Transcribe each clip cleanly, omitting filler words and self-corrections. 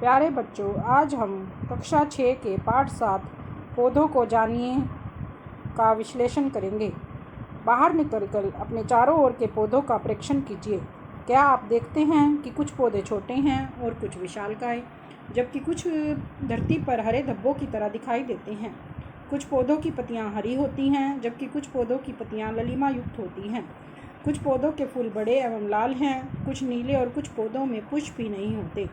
प्यारे बच्चों, आज हम कक्षा 6 के पाठ 7 पौधों को जानिए का विश्लेषण करेंगे। बाहर निकलकर अपने चारों ओर के पौधों का परीक्षण कीजिए। क्या आप देखते हैं कि कुछ पौधे छोटे हैं और कुछ विशालकाय, जबकि कुछ धरती पर हरे धब्बों की तरह दिखाई देते हैं। कुछ पौधों की पत्तियां हरी होती हैं, जबकि कुछ पौधों की पत्तियां ललिमा युक्त होती हैं। कुछ पौधों के फूल बड़े एवं लाल हैं, कुछ नीले और कुछ पौधों में पुष्प भी नहीं होते।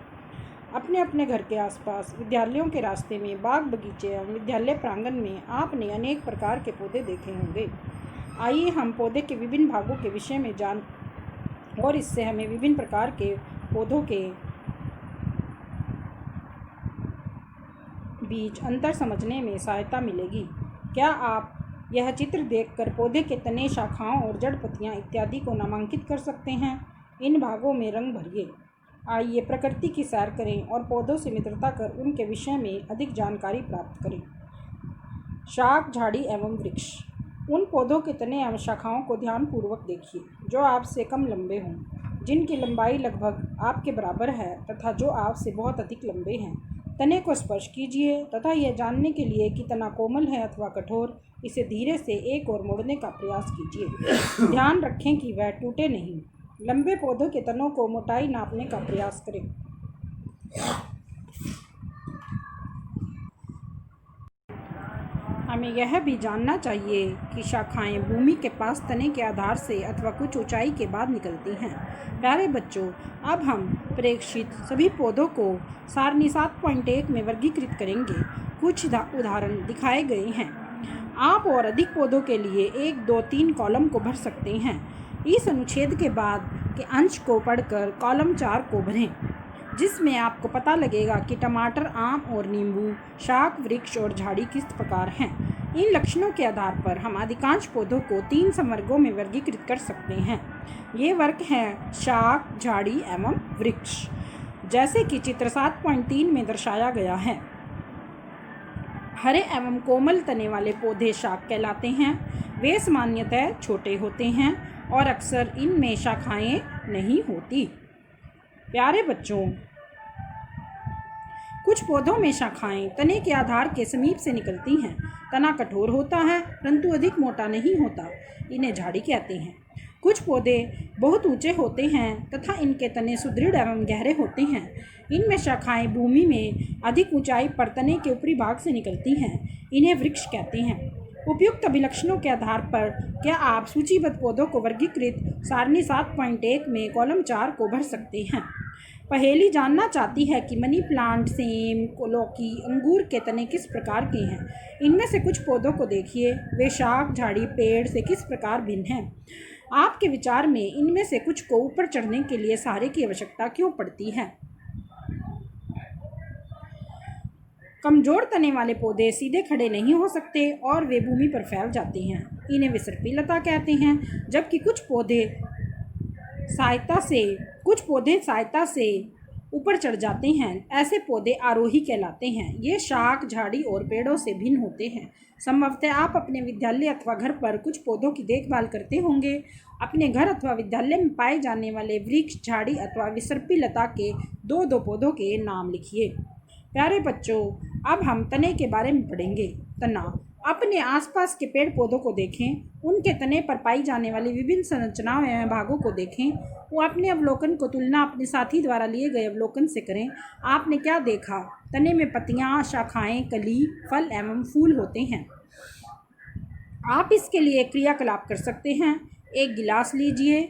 अपने अपने घर के आसपास, विद्यालयों के रास्ते में, बाग बगीचे एवं विद्यालय प्रांगण में आपने अनेक प्रकार के पौधे देखे होंगे। आइए हम पौधे के विभिन्न भागों के विषय में जान और इससे हमें विभिन्न प्रकार के पौधों के बीच अंतर समझने में सहायता मिलेगी। क्या आप यह चित्र देखकर पौधे के तने, शाखाओं और जड़ पत्तियां इत्यादि को नामांकित कर सकते हैं? इन भागों में रंग भरिए। आइए प्रकृति की सैर करें और पौधों से मित्रता कर उनके विषय में अधिक जानकारी प्राप्त करें। शाख, झाड़ी एवं वृक्ष। उन पौधों के तने एवं शाखाओं को ध्यानपूर्वक देखिए जो आपसे कम लंबे हों, जिनकी लंबाई लगभग आपके बराबर है तथा जो आपसे बहुत अधिक लंबे हैं। तने को स्पर्श कीजिए तथा यह जानने के लिए कि तना कोमल है अथवा कठोर, इसे धीरे से एक ओर मोड़ने का प्रयास कीजिए। ध्यान रखें कि वह टूटे नहीं। लंबे पौधों के तनों को मोटाई नापने का प्रयास करें। हमें यह भी जानना चाहिए कि शाखाएं भूमि के पास तने के आधार से अथवा कुछ ऊंचाई के बाद निकलती हैं। प्यारे बच्चों, अब हम प्रेक्षित सभी पौधों को सारणी 7.1 में वर्गीकृत करेंगे। कुछ उदाहरण दिखाए गए हैं। आप और अधिक पौधों के लिए 1, 2, 3 कॉलम को भर सकते हैं। इस अनुच्छेद के बाद के अंश को पढ़कर कॉलम 4 को भरें, जिसमें आपको पता लगेगा कि टमाटर, आम और नींबू, शाख, वृक्ष और झाड़ी किस प्रकार हैं। इन लक्षणों के आधार पर हम अधिकांश पौधों को 3 संवर्गों में वर्गीकृत कर सकते हैं। ये वर्ग हैं शाख, झाड़ी एवं वृक्ष, जैसे कि चित्र 7.3 में दर्शाया गया है। हरे एवं कोमल तने वाले पौधे शाख कहलाते हैं। वे सामान्यतः छोटे होते हैं और अक्सर इनमें शाखाएं नहीं होती। प्यारे बच्चों, कुछ पौधों में शाखाएं तने के आधार के समीप से निकलती हैं। तना कठोर होता है परंतु अधिक मोटा नहीं होता। इन्हें झाड़ी कहते हैं। कुछ पौधे बहुत ऊंचे होते हैं तथा इनके तने सुदृढ़ एवं गहरे होते हैं। इनमें शाखाएं भूमि में अधिक ऊंचाई पर तने के ऊपरी भाग से निकलती हैं। इन्हें वृक्ष कहते हैं। उपयुक्त अभिलक्षणों के आधार पर क्या आप सूचीबद्ध पौधों को वर्गीकृत सारणी 7.1 में कॉलम 4 को भर सकते हैं। पहेली जानना चाहती है कि मनी प्लांट, सेम, लौकी, अंगूर के तने किस प्रकार के हैं। इनमें से कुछ पौधों को देखिए, वे शाख, झाड़ी, पेड़ से किस प्रकार भिन्न हैं। आपके विचार में इनमें से कुछ को ऊपर चढ़ने के लिए सहारे की आवश्यकता क्यों पड़ती है। कमजोर तने वाले पौधे सीधे खड़े नहीं हो सकते और वे भूमि पर फैल जाते हैं। इन्हें विसर्पी लता कहते हैं, जबकि कुछ पौधे सहायता से ऊपर चढ़ जाते हैं। ऐसे पौधे आरोही कहलाते हैं। ये शाख, झाड़ी और पेड़ों से भिन्न होते हैं। संभवतः आप अपने विद्यालय अथवा घर पर कुछ पौधों की देखभाल करते होंगे। अपने घर अथवा विद्यालय में पाए जाने वाले वृक्ष, झाड़ी अथवा विसर्पी लता के 2-2 पौधों के नाम लिखिए। प्यारे बच्चों, अब हम तने के बारे में पढ़ेंगे। तना। अपने आसपास के पेड़ पौधों को देखें, उनके तने पर पाई जाने वाली विभिन्न संरचनाओं एवं भागों को देखें। वो अपने अवलोकन को तुलना अपने साथी द्वारा लिए गए अवलोकन से करें। आपने क्या देखा? तने में पत्तियां, शाखाएं, कली, फल एवं फूल होते हैं। आप इसके लिए क्रियाकलाप कर सकते हैं। एक गिलास लीजिए,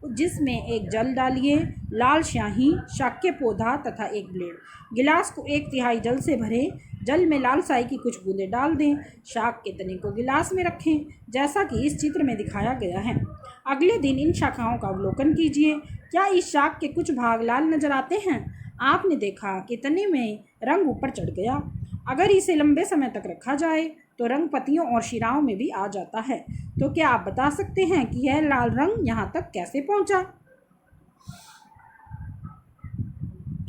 जिसमें एक जल डालिए, लाल स्याही, शाक्य पौधा तथा एक ब्लेड। गिलास को 1/3 जल से भरें। जल में लाल स्याही की कुछ बूंदें डाल दें। शाख के तने को गिलास में रखें, जैसा कि इस चित्र में दिखाया गया है। अगले दिन इन शाखाओं का अवलोकन कीजिए। क्या इस शाख के कुछ भाग लाल नजर आते हैं? आपने देखा कि तने में रंग ऊपर चढ़ गया। अगर इसे लंबे समय तक रखा जाए तो रंग पत्तियों और शिराओं में भी आ जाता है। तो क्या आप बता सकते हैं कि यह लाल रंग यहाँ तक कैसे पहुँचा?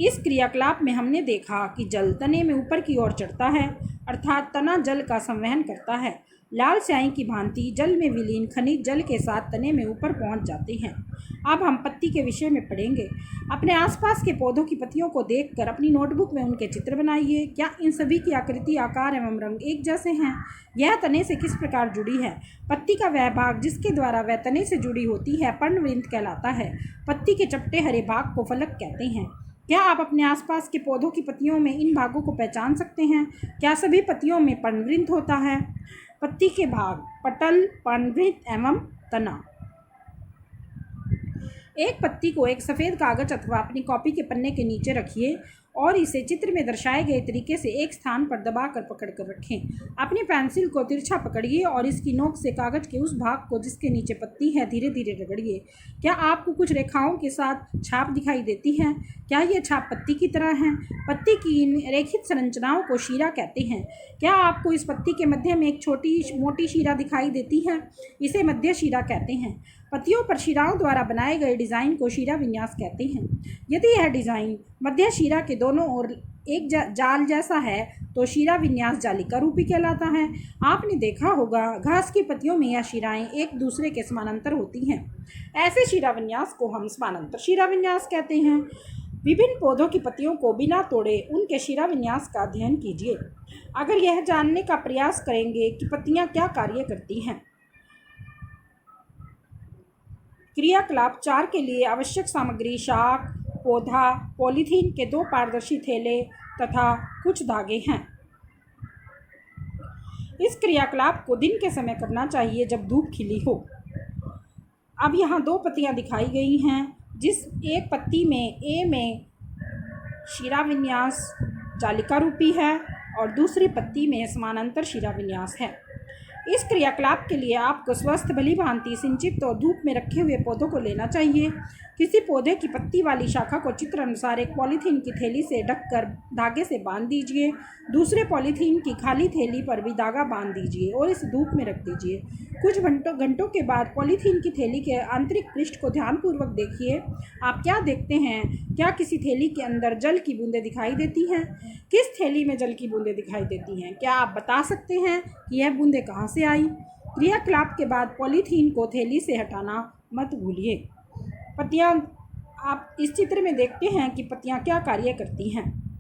इस क्रियाकलाप में हमने देखा कि जल तने में ऊपर की ओर चढ़ता है, अर्थात तना जल का संवहन करता है। लाल स्याही की भांति जल में विलीन खनिज जल के साथ तने में ऊपर पहुंच जाते हैं। अब हम पत्ती के विषय में पढ़ेंगे। अपने आसपास के पौधों की पत्तियों को देखकर अपनी नोटबुक में उनके चित्र बनाइए। क्या इन सभी की आकृति, आकार एवं रंग एक जैसे हैं? यह तने से किस प्रकार जुड़ी है? पत्ती का वह भाग जिसके द्वारा वह तने से जुड़ी होती है पर्णवृंत कहलाता है। पत्ती के चपटे हरे भाग को फलक कहते हैं। क्या आप अपने आसपास के पौधों की पत्तियों में इन भागों को पहचान सकते हैं? क्या सभी पत्तियों में पर्णवृंत होता है? पत्ती के भाग: पटल, पर्णवृंत एवं तना। एक पत्ती को एक सफ़ेद कागज अथवा अपनी कॉपी के पन्ने के नीचे रखिए और इसे चित्र में दर्शाए गए तरीके से एक स्थान पर दबाकर पकड़कर रखें। अपनी पेंसिल को तिरछा पकड़िए और इसकी नोक से कागज के उस भाग को जिसके नीचे पत्ती है धीरे धीरे रगड़िए। क्या आपको कुछ रेखाओं के साथ छाप दिखाई देती है? क्या ये छाप पत्ती की तरह हैं? पत्ती की इन रेखित संरचनाओं को शीरा कहते हैं। क्या आपको इस पत्ती के मध्य में एक छोटी मोटी शीरा दिखाई देती है? इसे मध्य शीरा कहते हैं। पत्तियों पर शीराओं द्वारा बनाए गए डिज़ाइन को शीरा विन्यास कहते हैं। यदि यह डिज़ाइन मध्य शीरा के दोनों ओर एक जाल जैसा है तो शीरा विन्यास जालिका रूपी कहलाता है। आपने देखा होगा घास की पत्तियों में यह शीराएं एक दूसरे के समानांतर होती हैं। ऐसे शीरा विन्यास को हम समानांतर शीरा विन्यास कहते हैं। विभिन्न पौधों की पत्तियों को बिना तोड़े उनके शीरा विन्यास का अध्ययन कीजिए। अगर यह जानने का प्रयास करेंगे कि पत्तियां क्या कार्य करती हैं। क्रियाकलाप 4 के लिए आवश्यक सामग्री: शाक, पौधा, पॉलीथीन के 2 पारदर्शी थैले तथा कुछ धागे हैं। इस क्रियाकलाप को दिन के समय करना चाहिए जब धूप खिली हो। अब यहाँ 2 पत्तियाँ दिखाई गई हैं। जिस एक पत्ती में ए में शीरा विन्यास जालिका रूपी है और दूसरी पत्ती में समानांतर शीरा विन्यास है। इस क्रियाकलाप के लिए आपको स्वस्थ भली भांति सिंचित और धूप में रखे हुए पौधों को लेना चाहिए। किसी पौधे की पत्ती वाली शाखा को चित्र अनुसार एक पॉलीथीन की थैली से ढककर धागे से बांध दीजिए। दूसरे पॉलीथीन की खाली थैली पर भी धागा बांध दीजिए और इसे धूप में रख दीजिए। कुछ घंटों के बाद पॉलीथीन की थैली के आंतरिक पृष्ठ को ध्यानपूर्वक देखिए। आप क्या देखते हैं? क्या किसी थैली के अंदर जल की बूंदें दिखाई देती हैं? किस थैली में जल की बूंदें दिखाई देती हैं? क्या आप बता सकते हैं कि यह बूंदें कहाँ से आई? क्रियाकलाप के बाद पॉलीथीन को थैली से हटाना मत भूलिए। पत्तियाँ, आप इस चित्र में देखते हैं कि पत्तियाँ क्या कार्य करती हैं।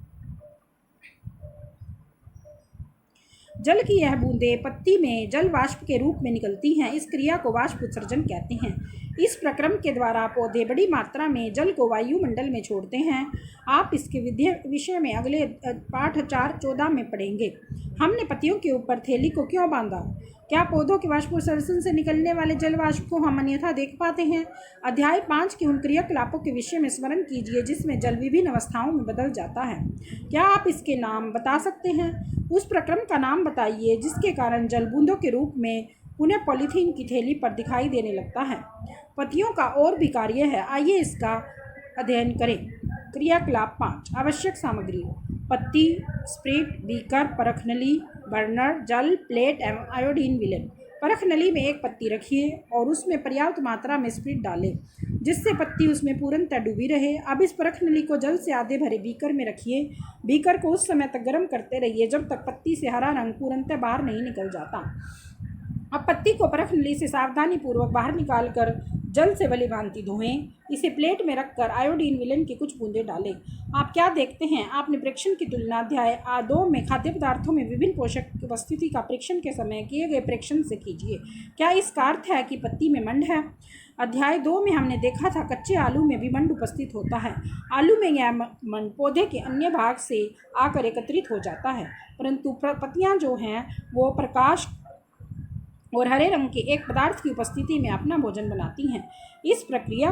जल की यह बूंदें पत्ती में जल वाष्प के रूप में निकलती हैं। इस क्रिया को वाष्प उत्सर्जन कहते हैं। इस प्रक्रम के द्वारा पौधे बड़ी मात्रा में जल को वायुमंडल में छोड़ते हैं। आप इसके विषय में अगले पाठ 4.14 में पढ़ेंगे। हमने पत्तियों के ऊपर थैली को क्यों बांधा? क्या पौधों के वाष्पोत्सर्जन से निकलने वाले जल वाष्प को हम अन्यथा देख पाते हैं? अध्याय 5 के उन क्रियाकलापों के विषय में स्मरण कीजिए जिसमें जल विभिन्न अवस्थाओं में बदल जाता है। क्या आप इसके नाम बता सकते हैं? उस प्रक्रम का नाम बताइए जिसके कारण जल बूंदों के रूप में पुनः पॉलीथीन की थैली पर दिखाई देने लगता है। पत्तियों का और भी कार्य है, आइए इसका अध्ययन करें। क्रियाकलाप 5: आवश्यक सामग्री: पत्ती, स्प्रिट, बीकर, परख नली, बर्नर, जल, प्लेट एवं आयोडीन विलेन। परख नली में एक पत्ती रखिए और उसमें पर्याप्त मात्रा में स्प्रिट डालें जिससे पत्ती उसमें पूर्णतः डूबी रहे। अब इस परख नली को जल से आधे भरे बीकर में रखिए। बीकर को उस समय तक गर्म करते रहिए जब तक पत्ती से हरा रंग पूर्णतः बाहर नहीं निकल जाता। अब पत्ती को परख नली से सावधानीपूर्वक बाहर निकालकर जल से भली भांति धोएं। इसे प्लेट में रखकर आयोडीन विलेन की कुछ बूंदें डालें। आप क्या देखते हैं? आपने परीक्षण की तुलना अध्याय 2 में खाद्य पदार्थों में विभिन्न पोषक उपस्थिति का परीक्षण के समय किए गए परीक्षण से कीजिए। क्या इसका अर्थ है कि पत्ती में मंड है? अध्याय 2 में हमने देखा था कच्चे आलू में भी मंड उपस्थित होता है। आलू में यह मंड पौधे के अन्य भाग से आकर एकत्रित हो जाता है, परंतु पत्तियाँ जो हैं वो प्रकाश और हरे रंग के एक पदार्थ की उपस्थिति में अपना भोजन बनाती हैं। इस प्रक्रिया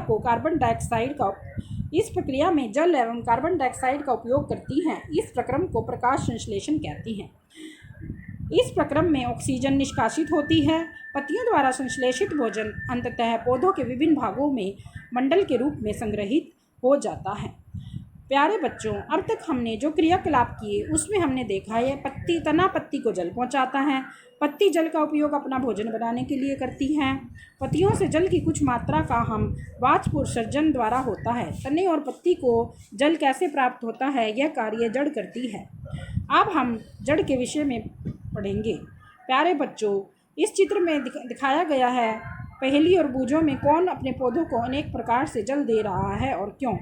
में जल एवं कार्बन डाइऑक्साइड का उपयोग करती हैं। इस प्रक्रम को प्रकाश संश्लेषण कहती हैं। इस प्रक्रम में ऑक्सीजन निष्कासित होती है। पत्तियों द्वारा संश्लेषित भोजन अंततः पौधों के विभिन्न भागों में मंडल के रूप में संग्रहित हो जाता है। प्यारे बच्चों, अब तक हमने जो क्रियाकलाप किए उसमें हमने देखा है तना पत्ती को जल पहुंचाता है। पत्ती जल का उपयोग अपना भोजन बनाने के लिए करती हैं। पत्तियों से जल की कुछ मात्रा का हम वाष्प उत्सर्जन द्वारा होता है। तने और पत्ती को जल कैसे प्राप्त होता है, यह कार्य जड़ करती है। अब हम जड़ के विषय में पढ़ेंगे। प्यारे बच्चों, इस चित्र में दिखाया गया है पहेली और बूझों में कौन अपने पौधों को अनेक प्रकार से जल दे रहा है और क्यों।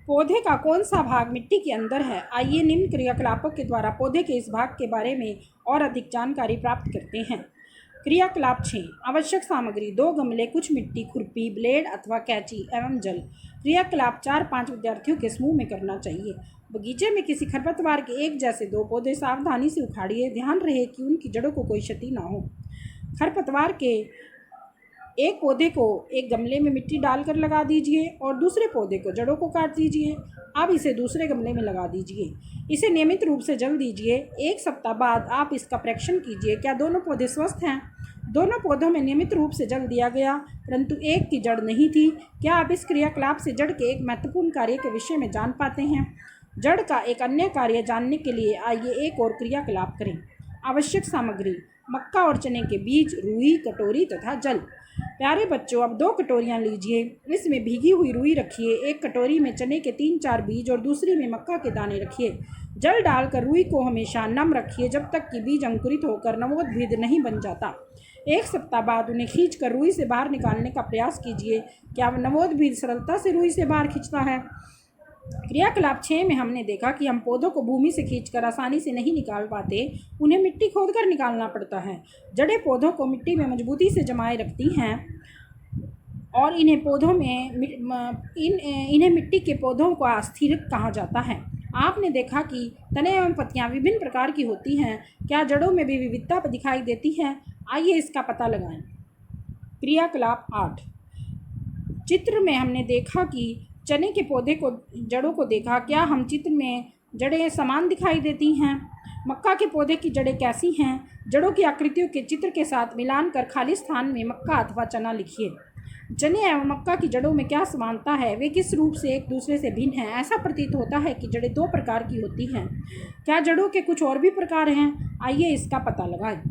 पौधे का कौन सा भाग मिट्टी के अंदर है। आइए निम्न क्रियाकलापों के द्वारा पौधे के इस भाग के बारे में और अधिक जानकारी प्राप्त करते हैं। क्रियाकलाप 6। आवश्यक सामग्री 2 गमले, कुछ मिट्टी, खुरपी, ब्लेड अथवा कैंची एवं जल। क्रियाकलाप 4-5 विद्यार्थियों के समूह में करना चाहिए। बगीचे में किसी खरपतवार के एक जैसे 2 पौधे सावधानी से उखाड़िए। ध्यान रहे कि उनकी जड़ों को कोई क्षति ना हो। खरपतवार के एक पौधे को एक गमले में मिट्टी डालकर लगा दीजिए और दूसरे पौधे को जड़ों को काट दीजिए। अब इसे दूसरे गमले में लगा दीजिए। इसे नियमित रूप से जल दीजिए। 1 सप्ताह बाद आप इसका परीक्षण कीजिए, क्या दोनों पौधे स्वस्थ हैं। दोनों पौधों में नियमित रूप से जल दिया गया, परंतु एक की जड़ नहीं थी। क्या आप इस क्रियाकलाप से जड़ के एक महत्वपूर्ण कार्य के विषय में जान पाते हैं। जड़ का एक अन्य कार्य जानने के लिए आइए एक और क्रियाकलाप करें। आवश्यक सामग्री मक्का और चने के बीज, रुई, कटोरी तथा जल। प्यारे बच्चों, अब 2 कटोरियाँ लीजिए। इसमें भीगी हुई रुई रखिए। एक कटोरी में चने के 3-4 बीज और दूसरी में मक्का के दाने रखिए। जल डालकर रुई को हमेशा नम रखिए जब तक कि बीज अंकुरित होकर नवोद्भिद नहीं बन जाता। 1 सप्ताह बाद उन्हें खींचकर रुई से बाहर निकालने का प्रयास कीजिए। क्या नवोद्भिद सरलता से रुई से बाहर खींचता है। क्रियाकलाप 6 में हमने देखा कि हम पौधों को भूमि से खींचकर आसानी से नहीं निकाल पाते, उन्हें मिट्टी खोदकर निकालना पड़ता है। जड़ें पौधों को मिट्टी में मजबूती से जमाए रखती हैं और इन्हें मिट्टी के पौधों का स्थिरक कहा जाता है। आपने देखा कि तने एवं पत्तियां विभिन्न प्रकार की होती हैं। क्या जड़ों में भी विविधता दिखाई देती है। आइए इसका पता लगाएं। क्रियाकलाप 8। चित्र में हमने देखा कि चने के पौधे को जड़ों को देखा। क्या हम चित्र में जड़ें समान दिखाई देती हैं। मक्का के पौधे की जड़ें कैसी हैं। जड़ों की आकृतियों के चित्र के साथ मिलान कर खाली स्थान में मक्का अथवा चना लिखिए। चने एवं मक्का की जड़ों में क्या समानता है, वे किस रूप से एक दूसरे से भिन्न हैं। ऐसा प्रतीत होता है कि जड़ें 2 प्रकार की होती हैं। क्या जड़ों के कुछ और भी प्रकार हैं। आइए इसका पता लगाएं।